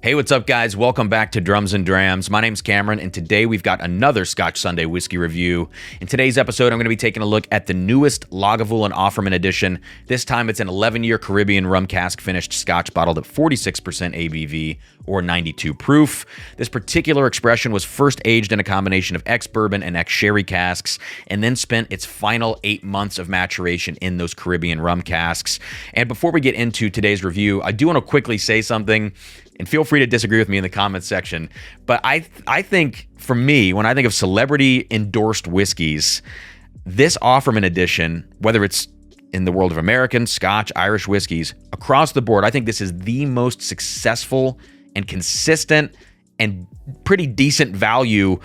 Hey, what's up, guys? Welcome back to Drums and Drams. My name's Cameron, and today we've got another Scotch Sunday whiskey review. In today's episode, I'm going to be taking a look at the newest Lagavulin Offerman edition. This time, it's an 11-year Caribbean rum cask finished Scotch bottled at 46% ABV or 92 proof. This particular expression was first aged in a combination of ex-bourbon and ex-sherry casks, and then spent its final 8 months of maturation in those Caribbean rum casks. And before we get into today's review, I do want to quickly say something. And feel free to disagree with me in the comments section. But I think, for me, when I think of celebrity-endorsed whiskeys, this Offerman edition, whether it's in the world of American, Scotch, Irish whiskeys, across the board, I think this is the most successful and consistent and pretty decent value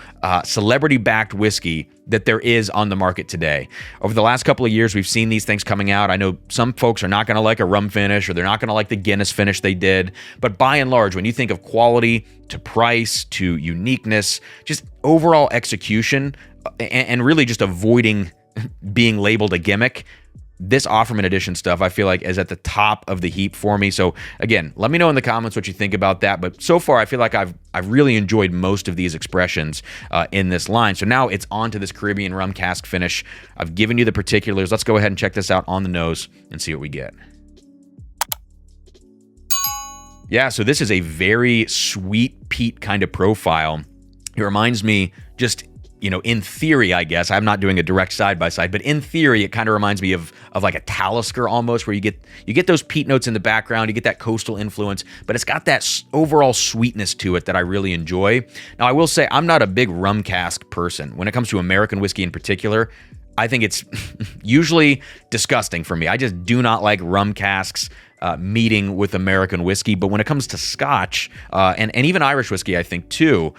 celebrity-backed whiskey that there is on the market today. Over the last couple of years, we've seen these things coming out. I know some folks are not going to like a rum finish, or they're not going to like the Guinness finish they did. But by and large, when you think of quality to price to uniqueness, just overall execution, and really just avoiding being labeled a gimmick, this Offerman edition stuff, I feel like, is at the top of the heap for me. So again, let me know in the comments what you think about that. But so far, I feel like I've really enjoyed most of these expressions in this line. So now it's on to this Caribbean rum cask finish. I've given you the particulars. Let's go ahead and check this out on the nose and see what we get. Yeah, so this is a very sweet peat kind of profile. It reminds me just, in theory, I guess, I'm not doing a direct side-by-side, but in theory, it kind of reminds me of like a Talisker almost, where you get those peat notes in the background, you get that coastal influence, but it's got that overall sweetness to it that I really enjoy. Now, I will say, I'm not a big rum cask person. When it comes to American whiskey in particular, I think it's usually disgusting for me. I just do not like rum casks meeting with American whiskey, but when it comes to Scotch, and even Irish whiskey, I think, too,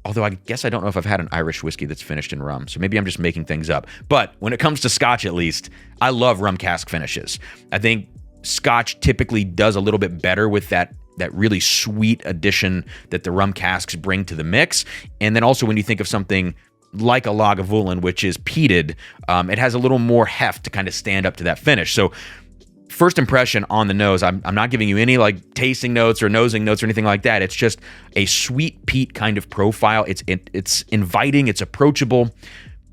although I guess I don't know if I've had an Irish whiskey that's finished in rum, so maybe I'm just making things up. But when it comes to Scotch, at least, I love rum cask finishes. I think Scotch typically does a little bit better with that really sweet addition that the rum casks bring to the mix. And then also when you think of something like a Lagavulin, which is peated, it has a little more heft to kind of stand up to that finish. So first impression on the nose, I'm not giving you any like tasting notes or nosing notes or anything like that. It's just a sweet peat kind of profile. It's inviting, it's approachable.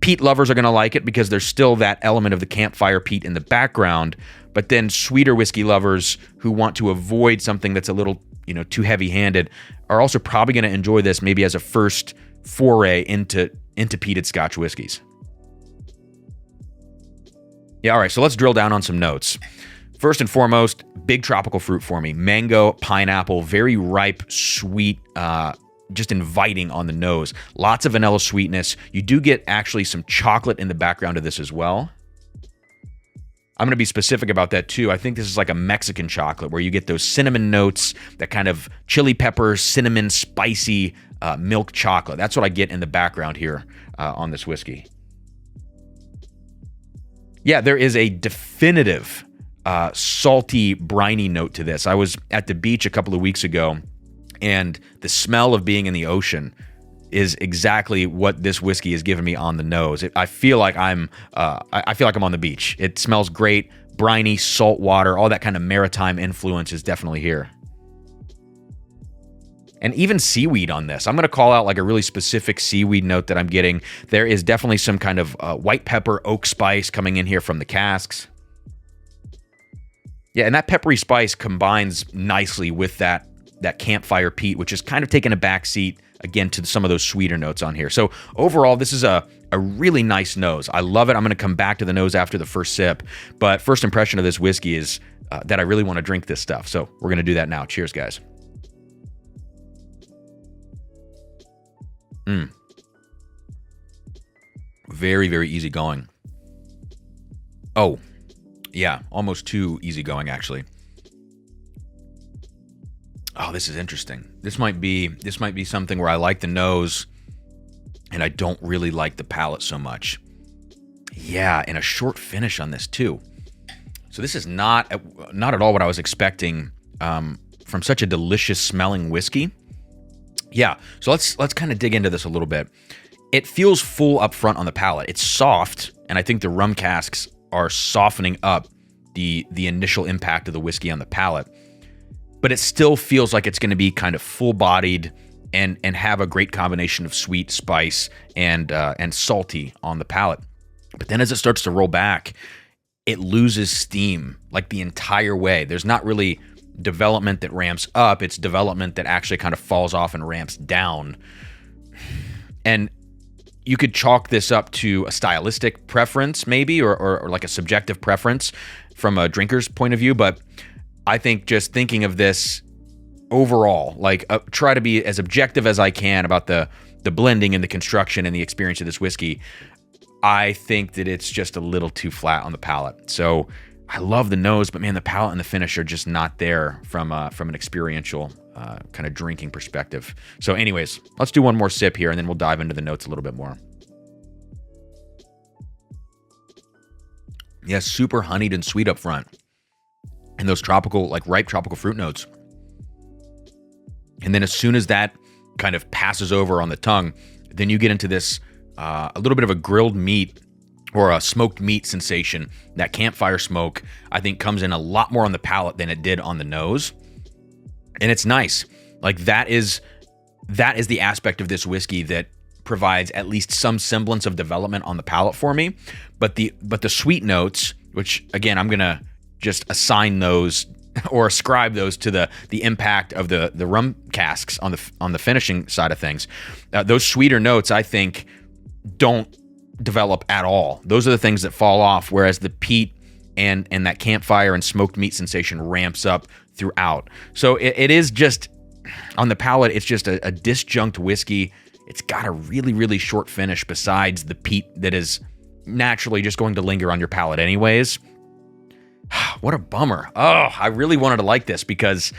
Peat lovers are going to like it because there's still that element of the campfire peat in the background. But then sweeter whiskey lovers who want to avoid something that's a little, too heavy-handed are also probably going to enjoy this maybe as a first foray into peated Scotch whiskeys. Yeah, all right, so let's drill down on some notes. First and foremost, big tropical fruit for me. Mango, pineapple, very ripe, sweet, just inviting on the nose. Lots of vanilla sweetness. You do get actually some chocolate in the background of this as well. I'm going to be specific about that too. I think this is like a Mexican chocolate where you get those cinnamon notes, that kind of chili pepper, cinnamon, spicy milk chocolate. That's what I get in the background here on this whiskey. Yeah, there is a definitive salty, briny note to this. I was at the beach a couple of weeks ago, and the smell of being in the ocean is exactly what this whiskey has given me on the nose. I feel like I'm on the beach. It smells great, briny, salt water, all that kind of maritime influence is definitely here. And even seaweed on this. I'm going to call out like a really specific seaweed note that I'm getting. There is definitely some kind of white pepper, oak spice coming in here from the casks. Yeah, and that peppery spice combines nicely with that campfire peat, which is kind of taking a back seat, again, to some of those sweeter notes on here. So overall, this is a really nice nose. I love it. I'm going to come back to the nose after the first sip. But first impression of this whiskey is that I really want to drink this stuff. So we're going to do that now. Cheers, guys. Very, very easy going. Oh, yeah, almost too easygoing, actually. Oh, this is interesting. This might be something where I like the nose, and I don't really like the palate so much. Yeah, and a short finish on this too. So this is not at all what I was expecting from such a delicious smelling whiskey. Yeah, so let's kind of dig into this a little bit. It feels full up front on the palate. It's soft, and I think the rum casks are softening up the initial impact of the whiskey on the palate. but it still feels like it's going to be kind of full-bodied and have a great combination of sweet, spice, and salty on the palate. But then as it starts to roll back, it loses steam like the entire way. There's not really development that ramps up. It's development that actually kind of falls off and ramps down. And you could chalk this up to a stylistic preference maybe, or like a subjective preference from a drinker's point of view. But I think just thinking of this overall, like try to be as objective as I can about the blending and the construction and the experience of this whiskey. I think that it's just a little too flat on the palate. So I love the nose, but man, the palate and the finish are just not there from an experiential kind of drinking perspective. So anyways, let's do one more sip here and then we'll dive into the notes a little bit more. Yeah, super honeyed and sweet up front. And those tropical, like ripe tropical fruit notes. And then as soon as that kind of passes over on the tongue, then you get into this a little bit of a grilled meat or a smoked meat sensation. That campfire smoke, I think, comes in a lot more on the palate than it did on the nose. And it's nice. Like that is the aspect of this whiskey that provides at least some semblance of development on the palate for me. But the sweet notes, which again, I'm gonna just assign those or ascribe those to the impact of the rum casks on the finishing side of things. Those sweeter notes, I think, don't develop at all. Those are the things that fall off, whereas the peat and that campfire and smoked meat sensation ramps up throughout. So it is just, on the palate, it's just a disjunct whiskey. It's got a really, really short finish besides the peat that is naturally just going to linger on your palate anyways. What a bummer. Oh, I really wanted to like this because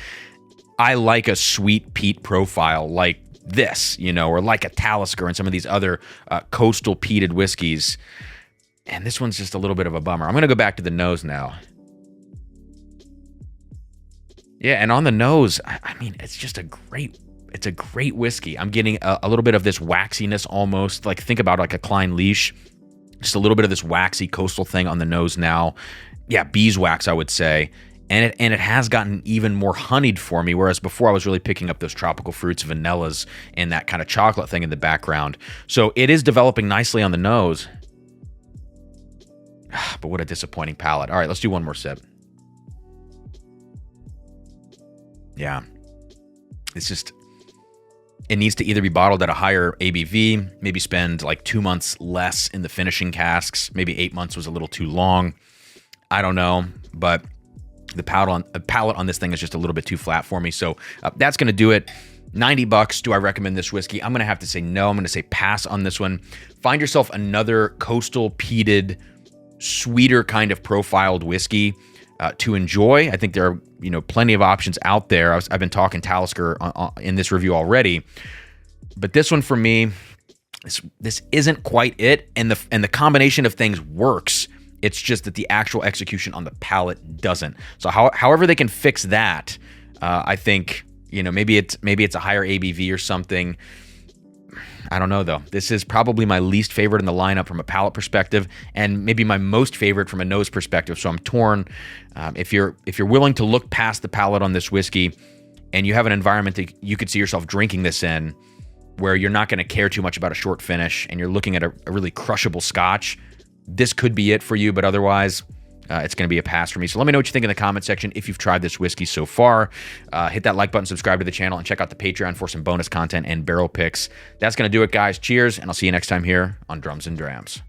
I like a sweet peat profile like this, you know, or like a Talisker and some of these other coastal peated whiskeys. And this one's just a little bit of a bummer. I'm going to go back to the nose now. Yeah, and on the nose, I mean, it's just a great whiskey. I'm getting a little bit of this waxiness almost. Like, think about like a Klein Leach. Just a little bit of this waxy coastal thing on the nose now. Yeah, beeswax, I would say. And it has gotten even more honeyed for me, whereas before I was really picking up those tropical fruits, vanillas, and that kind of chocolate thing in the background. So it is developing nicely on the nose. But what a disappointing palate. All right, let's do one more sip. Yeah. It's just, it needs to either be bottled at a higher ABV, maybe spend like 2 months less in the finishing casks. Maybe 8 months was a little too long. I don't know, but the palate on this thing is just a little bit too flat for me. So that's going to do it. $90. Do I recommend this whiskey? I'm going to have to say no. I'm going to say pass on this one. Find yourself another coastal peated, sweeter kind of profiled whiskey to enjoy. I think there are, you know, plenty of options out there. I've been talking Talisker in this review already, but this one for me, this isn't quite it. And the combination of things works. It's just that the actual execution on the palate doesn't. So however they can fix that, I think, you know, maybe it's a higher ABV or something. I don't know though. This is probably my least favorite in the lineup from a palate perspective, and maybe my most favorite from a nose perspective. So I'm torn. If you're willing to look past the palate on this whiskey, and you have an environment that you could see yourself drinking this in, where you're not going to care too much about a short finish, and you're looking at a really crushable Scotch, this could be it for you, but otherwise, it's going to be a pass for me. So let me know what you think in the comment section if you've tried this whiskey so far. Hit that like button, subscribe to the channel, and check out the Patreon for some bonus content and barrel picks. That's going to do it, guys. Cheers, and I'll see you next time here on Drums and Drams.